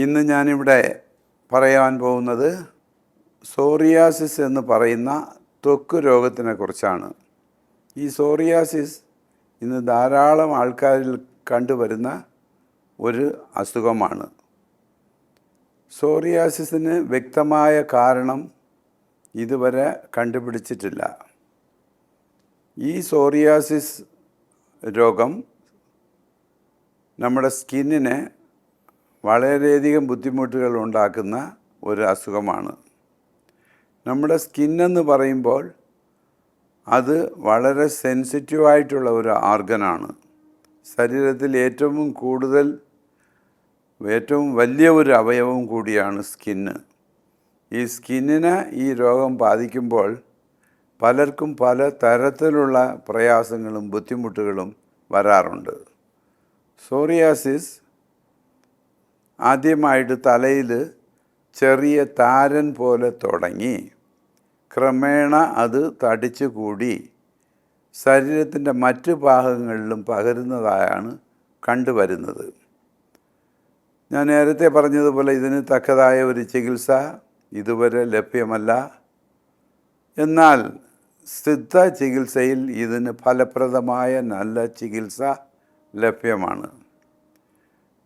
ഇന്ന് ഞാനിവിടെ പറയാൻ പോകുന്നത് സോറിയാസിസ് എന്ന് പറയുന്ന ത്വക്ക് രോഗത്തിനെക്കുറിച്ചാണ്. ഈ സോറിയാസിസ് ഇന്ന് ധാരാളം ആൾക്കാരിൽ കണ്ടുവരുന്ന ഒരു അസുഖമാണ്. സോറിയാസിസിന് വ്യക്തമായ കാരണം ഇതുവരെ കണ്ടുപിടിച്ചിട്ടില്ല. ഈ സോറിയാസിസ് രോഗം നമ്മുടെ സ്കിന്നിനെ വളരെയധികം ബുദ്ധിമുട്ടുകൾ ഉണ്ടാക്കുന്ന ഒരു അസുഖമാണ്. നമ്മുടെ സ്കിന്നെന്ന് പറയുമ്പോൾ അത് വളരെ സെൻസിറ്റീവായിട്ടുള്ള ഒരു ഓർഗനാണ്. ശരീരത്തിൽ ഏറ്റവും വലിയ ഒരു അവയവം കൂടിയാണ് സ്കിന്ന്. ഈ സ്കിന്നിനെ ഈ രോഗം ബാധിക്കുമ്പോൾ പലർക്കും പല തരത്തിലുള്ള പ്രയാസങ്ങളും ബുദ്ധിമുട്ടുകളും വരാറുണ്ട്. സോറിയാസിസ് ആദ്യമായിട്ട് തലയിൽ ചെറിയ താരൻ പോലെ തുടങ്ങി ക്രമേണ അത് തടിച്ചു കൂടി ശരീരത്തിൻ്റെ മറ്റ് ഭാഗങ്ങളിലും പകരുന്നതായാണ് കണ്ടുവരുന്നത്. ഞാൻ നേരത്തെ പറഞ്ഞതുപോലെ ഇതിന് തക്കതായ ഒരു ചികിത്സ ഇതുവരെ ലഭ്യമല്ല. എന്നാൽ സിദ്ധ ചികിത്സയിൽ ഇതിന് ഫലപ്രദമായ നല്ല ചികിത്സ ലഭ്യമാണ്.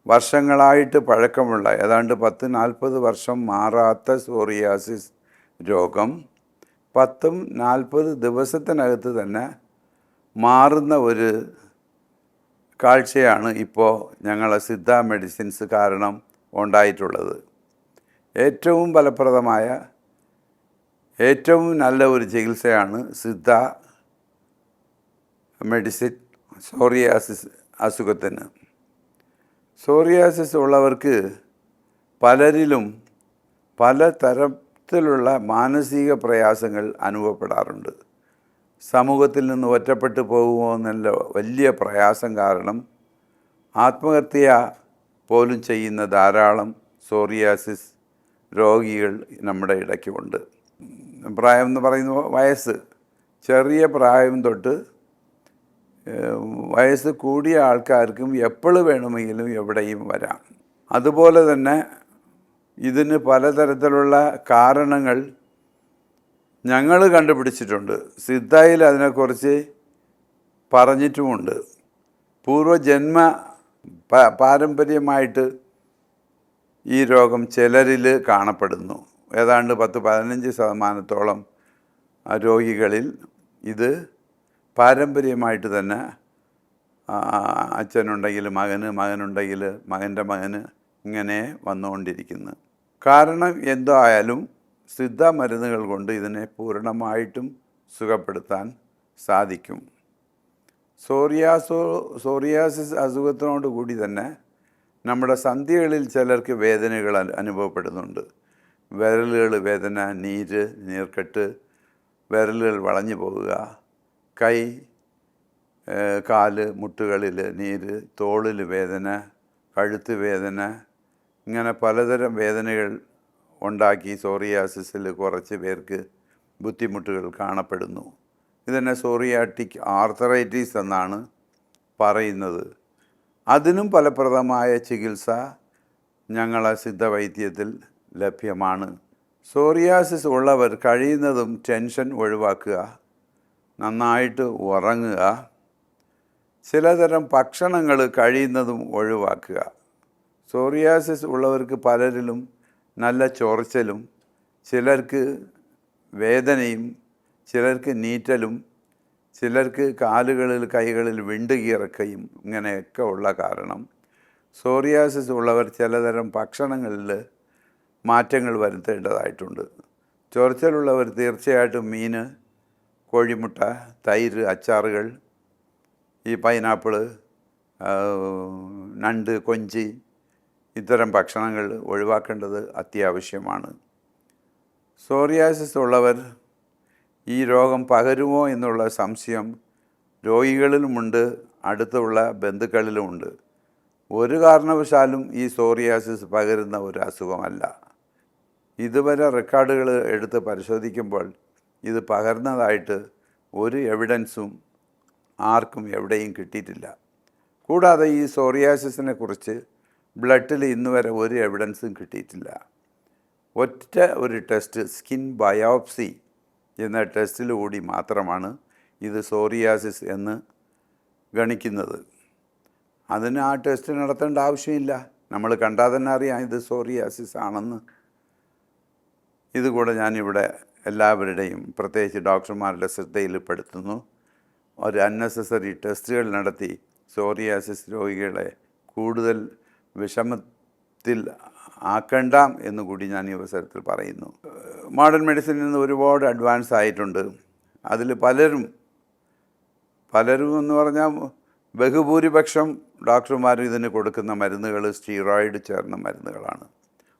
വർഷങ്ങളായിട്ട് പഴക്കമുള്ള ഏതാണ്ട് 10-40 വർഷം മാറാത്ത സോറിയാസിസ് രോഗം 10-40 ദിവസത്തിനകത്ത് തന്നെ മാറുന്ന ഒരു കാഴ്ചയാണ് ഇപ്പോൾ ഞങ്ങളെ സിദ്ധ മെഡിസിൻസ് കാരണം ഉണ്ടായിട്ടുള്ളത്. ഏറ്റവും ഫലപ്രദമായ ഏറ്റവും നല്ല ഒരു ചികിത്സയാണ് സിദ്ധ മെഡിസിൻ സോറിയാസിസ് അസുഖത്തിന്. സോറിയാസിസ് ഉള്ളവർക്ക് പലരിലും പല തരത്തിലുള്ള മാനസിക പ്രയാസങ്ങൾ അനുഭവപ്പെടാറുണ്ട്. സമൂഹത്തിൽ നിന്ന് ഒറ്റപ്പെട്ടു പോകുമോ എന്നുള്ള വലിയ പ്രയാസം കാരണം ആത്മഹത്യ പോലും ചെയ്യുന്ന ധാരാളം സോറിയാസിസ് രോഗികൾ നമ്മുടെ ഇടയ്ക്കുണ്ട്. പ്രായം എന്ന് പറയുന്ന ചെറിയ പ്രായം തൊട്ട് വയസ്സ് കൂടിയ ആൾക്കാർക്കും എപ്പോൾ വേണമെങ്കിലും എവിടെയും വരാം. അതുപോലെ തന്നെ ഇതിന് പലതരത്തിലുള്ള കാരണങ്ങൾ ഞങ്ങൾ കണ്ടുപിടിച്ചിട്ടുണ്ട്. സിദ്ധയിൽ അതിനെക്കുറിച്ച് പറഞ്ഞിട്ടുമുണ്ട്. പൂർവജന്മ പാരമ്പര്യമായിട്ട് ഈ രോഗം ചിലരിൽ കാണപ്പെടുന്നു. ഏതാണ്ട് 10-15% രോഗികളിൽ ഇത് പാരമ്പര്യമായിട്ട് തന്നെ അച്ഛനുണ്ടെങ്കിൽ മകനുണ്ടെങ്കിൽ മകൻ്റെ മകന് ഇങ്ങനെ വന്നുകൊണ്ടിരിക്കുന്നു. കാരണം എന്തോ ആയാലും സിദ്ധ മരുന്നുകൾ കൊണ്ട് ഇതിനെ പൂർണ്ണമായിട്ടും സുഖപ്പെടുത്താൻ സാധിക്കും. സോറിയാസിസ് അസുഖത്തിനോട് കൂടി തന്നെ നമ്മുടെ സന്ധികളിൽ ചിലർക്ക് വേദനകൾ അനുഭവപ്പെടുന്നുണ്ട്. വിരലുകൾ വേദന, നീർക്കെട്ട്, വിരലുകൾ വളഞ്ഞു പോകുക, കൈ, കാല്, മുട്ടുകളിൽ നീര്, തോളിൽ വേദന, കഴുത്ത് വേദന, ഇങ്ങനെ പലതരം വേദനകൾ ഉണ്ടാക്കി സോറിയാസിസിൽ കുറച്ച് പേർക്ക് ബുദ്ധിമുട്ടുകൾ കാണപ്പെടുന്നു. ഇതിനെ സോറിയാറ്റിക് ആർത്തറൈറ്റിസ് എന്നാണ് പറയുന്നത്. അതിനും ഫലപ്രദമായ ചികിത്സ ഞങ്ങളെ സിദ്ധവൈദ്യത്തിൽ ലഭ്യമാണ്. സോറിയാസിസ് ഉള്ളവർ കഴിയുന്നതും ടെൻഷൻ ഒഴിവാക്കുക, നന്നായിട്ട് ഉറങ്ങുക, ചിലതരം ഭക്ഷണങ്ങൾ കഴിയുന്നതും ഒഴിവാക്കുക. സോറിയാസിസ് ഉള്ളവർക്ക് പലരിലും നല്ല ചൊറിച്ചലും, ചിലർക്ക് വേദനയും, ചിലർക്ക് നീറ്റലും, ചിലർക്ക് കാലുകളിൽ കൈകളിൽ വിണ്ടുകീറക്കയും ഇങ്ങനെയൊക്കെ ഉള്ള കാരണം സോറിയാസിസ് ഉള്ളവർ ചിലതരം ഭക്ഷണങ്ങളിൽ മാറ്റങ്ങൾ വരുത്തേണ്ടതായിട്ടുണ്ട്. ചൊറിച്ചലുള്ളവർ തീർച്ചയായിട്ടും മീൻ, കോഴിമുട്ട, തൈര്, അച്ചാറുകൾ, ഈ പൈനാപ്പിള്, നണ്ട്, കൊഞ്ച്, ഇത്തരം ഭക്ഷണങ്ങൾ ഒഴിവാക്കേണ്ടത് അത്യാവശ്യമാണ്. സോറിയാസിസ് ഉള്ളവർ ഈ രോഗം പകരുമോ എന്നുള്ള സംശയം രോഗികളിലുമുണ്ട്, അടുത്തുള്ള ബന്ധുക്കളിലുമുണ്ട്. ഒരു കാരണവശാലും ഈ സോറിയാസിസ് പകരുന്ന ഒരു അസുഖമല്ല. ഇതുവരെ റെക്കോർഡുകൾ എടുത്ത് പരിശോധിക്കുമ്പോൾ ഇത് പകർന്നതായിട്ട് ഒരു എവിഡൻസും ആർക്കും എവിടെയും കിട്ടിയിട്ടില്ല. കൂടാതെ ഈ സോറിയാസിസിനെ കുറിച്ച് ബ്ലഡിൽ ഇന്ന് വരെ ഒരു എവിഡൻസും കിട്ടിയിട്ടില്ല. ഒറ്റ ഒരു ടെസ്റ്റ്, സ്കിൻ ബയോപ്സി എന്ന ടെസ്റ്റിലൂടി മാത്രമാണ് ഇത് സോറിയാസിസ് എന്ന് ഗണിക്കുന്നത്. അതിന് ആ ടെസ്റ്റ് നടത്തേണ്ട ആവശ്യമില്ല. നമ്മൾ കണ്ടാൽ തന്നെ അറിയാം ഇത് സോറിയാസിസ് ആണെന്ന്. ഇതുകൂടെ ഞാനിവിടെ എല്ലാവരുടെയും, പ്രത്യേകിച്ച് ഡോക്ടർമാരുടെ ശ്രദ്ധയിൽപ്പെടുത്തുന്നു. ഒരു അൺനെസസറി ടെസ്റ്റുകൾ നടത്തി സോറിയാസിസ് രോഗികളെ കൂടുതൽ വിഷമത്തിൽ ആക്കണ്ട എന്നുകൂടി ഞാൻ ഈ അവസരത്തിൽ പറയുന്നു. മോഡേൺ മെഡിസിനിൽ നിന്ന് ഒരുപാട് അഡ്വാൻസ് ആയിട്ടുണ്ട്. അതിൽ പലരും എന്ന് പറഞ്ഞാൽ ബഹുഭൂരിപക്ഷം ഡോക്ടർമാരും ഇതിന് കൊടുക്കുന്ന മരുന്നുകൾ സ്റ്റീറോയിഡ് ചേർന്ന മരുന്നുകളാണ്.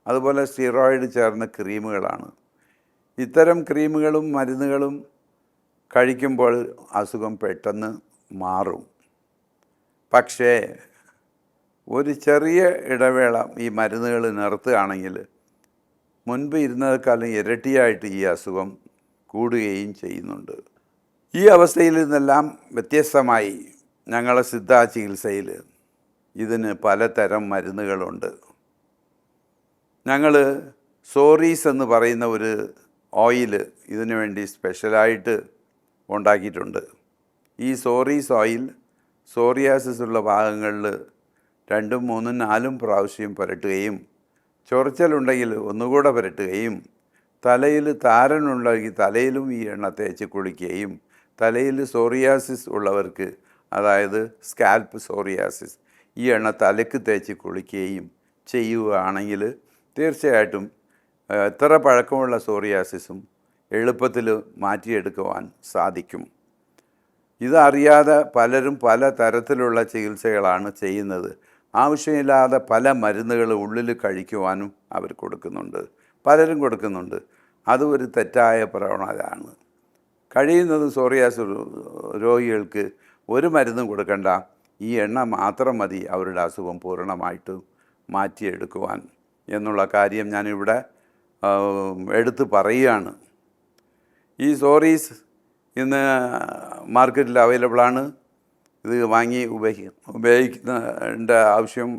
അതുപോലെ സ്റ്റീറോയിഡ് ചേർന്ന ക്രീമുകളാണ്. ഇത്തരം ക്രീമുകളും മരുന്നുകളും കഴിക്കുമ്പോൾ അസുഖം പെട്ടെന്ന് മാറും. പക്ഷേ ഒരു ചെറിയ ഇടവേള ഈ മരുന്നുകൾ നിർത്തുകയാണെങ്കിൽ മുൻപ് ഇരുന്നതിനേക്കാളും ഇരട്ടിയായിട്ട് ഈ അസുഖം കൂടുകയും ചെയ്യുന്നുണ്ട്. ഈ അവസ്ഥയിൽ നിന്നെല്ലാം വ്യത്യസ്തമായി ഞങ്ങളെ സിദ്ധ ചികിത്സയിൽ ഇതിന് പലതരം മരുന്നുകളുണ്ട്. ഞങ്ങൾ സോറീസ് എന്ന് പറയുന്ന ഒരു ഓയിൽ ഇതിനു വേണ്ടി സ്പെഷ്യലായിട്ട് ഉണ്ടാക്കിയിട്ടുണ്ട്. ഈ സോറീസ് ഓയിൽ സോറിയാസിസ് ഉള്ള ഭാഗങ്ങളിൽ 2, 3, 4 പ്രാവശ്യം പുരട്ടുകയും ചൊറിച്ചലുണ്ടെങ്കിൽ ഒന്നുകൂടെ പുരട്ടുകയും തലയിൽ താരനുണ്ടെങ്കിൽ തലയിലും ഈ എണ്ണ തേച്ച് കുളിക്കുകയും തലയിൽ സോറിയാസിസ് ഉള്ളവർക്ക്, അതായത് സ്കാൽപ്പ് സോറിയാസിസ്, ഈ എണ്ണ തലയ്ക്ക് തേച്ച് കുളിക്കുകയും ചെയ്യുകയാണെങ്കിൽ തീർച്ചയായിട്ടും എത്ര പഴക്കമുള്ള സോറിയാസിസും എളുപ്പത്തിൽ മാറ്റിയെടുക്കുവാൻ സാധിക്കും. ഇതറിയാതെ പലരും പല തരത്തിലുള്ള ചികിത്സകളാണ് ചെയ്യുന്നത്. ആവശ്യമില്ലാതെ പല മരുന്നുകൾ ഉള്ളിൽ കഴിക്കുവാനും അവർ കൊടുക്കുന്നുണ്ട്, പലരും കൊടുക്കുന്നുണ്ട്. അത് ഒരു തെറ്റായ പ്രവണതയാണ്. കഴിയുന്നതും സോറിയാസിസ് രോഗികൾക്ക് ഒരു മരുന്നും കൊടുക്കണ്ട, ഈ എണ്ണ മാത്രം മതി അവരുടെ അസുഖം പൂർണ്ണമായിട്ട് മാറ്റിയെടുക്കുവാൻ എന്നുള്ള കാര്യം ഞാനിവിടെ എടുത്തു പറയുകയാണ്. ഈ സോറീസ് ഇന്ന് മാർക്കറ്റിൽ അവൈലബിളാണ്. ഇത് വാങ്ങി ഉപയോഗിക്കേണ്ട ആവശ്യം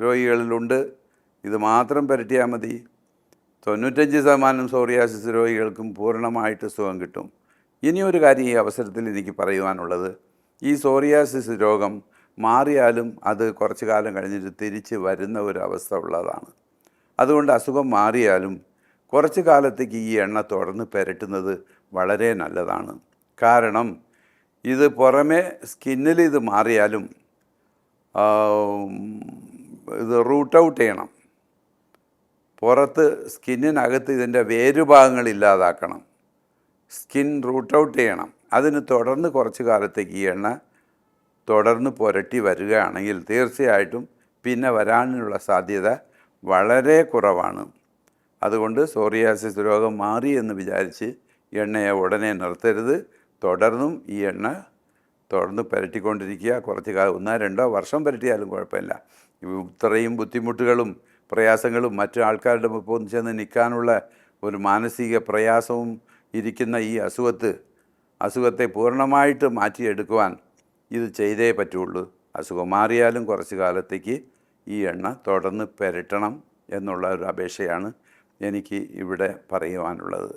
രോഗികളിലുണ്ട്. ഇത് മാത്രം പുരട്ടിയാൽ മതി. 95% സോറിയാസിസ് രോഗികൾക്കും പൂർണ്ണമായിട്ട് സുഖം കിട്ടും. ഇനിയൊരു കാര്യം ഈ അവസരത്തിൽ എനിക്ക് പറയുവാനുള്ളത്, ഈ സോറിയാസിസ് രോഗം മാറിയാലും അത് കുറച്ച് കാലം കഴിഞ്ഞിട്ട് തിരിച്ച് വരുന്ന ഒരു അവസ്ഥ ഉള്ളതാണ്. അതുകൊണ്ട് അസുഖം മാറിയാലും കുറച്ച് കാലത്തേക്ക് ഈ എണ്ണ തുടർന്ന് പുരട്ടുന്നത് വളരെ നല്ലതാണ്. കാരണം ഇത് പുറമെ സ്കിന്നിൽ ഇത് മാറിയാലും ഇത് റൂട്ട് ഔട്ട് ചെയ്യണം. പുറത്ത് സ്കിന്നിനകത്ത് ഇതിൻ്റെ വേരുഭാഗങ്ങൾ ഇല്ലാതാക്കണം. സ്കിൻ റൂട്ട് ഔട്ട് ചെയ്യണം. അതിന് തുടർന്ന് കുറച്ച് കാലത്തേക്ക് ഈ എണ്ണ തുടർന്ന് പുരട്ടി വരികയാണെങ്കിൽ തീർച്ചയായിട്ടും പിന്നെ വരാനുള്ള സാധ്യത വളരെ കുറവാണ്. അതുകൊണ്ട് സോറിയാസിസ് രോഗം മാറി എന്ന് വിചാരിച്ച് എണ്ണയെ ഉടനെ നിർത്തരുത്. തുടർന്നും ഈ എണ്ണ തുടർന്ന് പുരട്ടിക്കൊണ്ടിരിക്കുക. കുറച്ച് കാലം 1-2 വർഷം പുരട്ടിയാലും കുഴപ്പമില്ല. ഇത്രയും ബുദ്ധിമുട്ടുകളും പ്രയാസങ്ങളും മറ്റു ആൾക്കാരുടെ ഒപ്പം ചെന്ന് നിൽക്കാനുള്ള ഒരു മാനസിക പ്രയാസവും ഇരിക്കുന്ന ഈ അസുഖത്തെ പൂർണ്ണമായിട്ട് മാറ്റിയെടുക്കുവാൻ ഇത് ചെയ്തേ പറ്റുള്ളൂ. അസുഖം മാറിയാലും കുറച്ച് കാലത്തേക്ക് ഈ എണ്ണ തുടർന്ന് പുരട്ടണം എന്നുള്ള ഒരു അപേക്ഷയാണ് എനിക്ക് ഇവിടെ പറയുവാനുള്ളത്.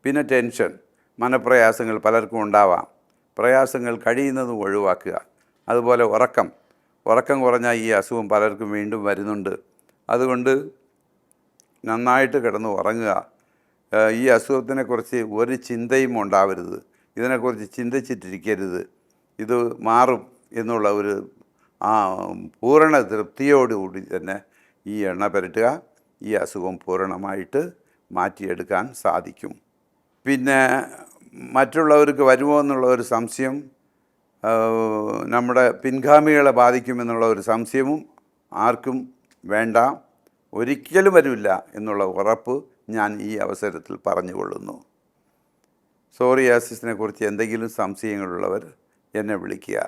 പിന്നെ ടെൻഷൻ, മനപ്രയാസങ്ങൾ പലർക്കും ഉണ്ടാവാം. പ്രയാസങ്ങൾ കഴിയുന്നതും ഒഴിവാക്കുക. അതുപോലെ ഉറക്കം കുറഞ്ഞാൽ ഈ അസുഖം പലർക്കും വീണ്ടും വരുന്നുണ്ട്. അതുകൊണ്ട് നന്നായിട്ട് കിടന്ന് ഉറങ്ങുക. ഈ അസുഖത്തിനെക്കുറിച്ച് ഒരു ചിന്തയും ഉണ്ടാവരുത്. ഇതിനെക്കുറിച്ച് ചിന്തിച്ചിട്ടിരിക്കരുത്. ഇത് മാറും എന്നുള്ള ഒരു പൂർണ്ണ തൃപ്തിയോടുകൂടി തന്നെ ഈ എണ്ണ പുരട്ടുക. ഈ അസുഖം പൂർണ്ണമായിട്ട് മാറ്റിയെടുക്കാൻ സാധിക്കും. പിന്നെ മറ്റുള്ളവർക്ക് വരുമോ എന്നുള്ള ഒരു സംശയം, നമ്മുടെ പിൻഗാമികളെ ബാധിക്കുമെന്നുള്ള ഒരു സംശയവും ആർക്കും വേണ്ട. ഒരിക്കലും വരില്ല എന്നുള്ള ഉറപ്പ് ഞാൻ ഈ അവസരത്തിൽ പറഞ്ഞുകൊള്ളുന്നു. സോറിയാസിസിനെ കുറിച്ച് എന്തെങ്കിലും സംശയങ്ങളുള്ളവർ എന്നെ വിളിക്കുക.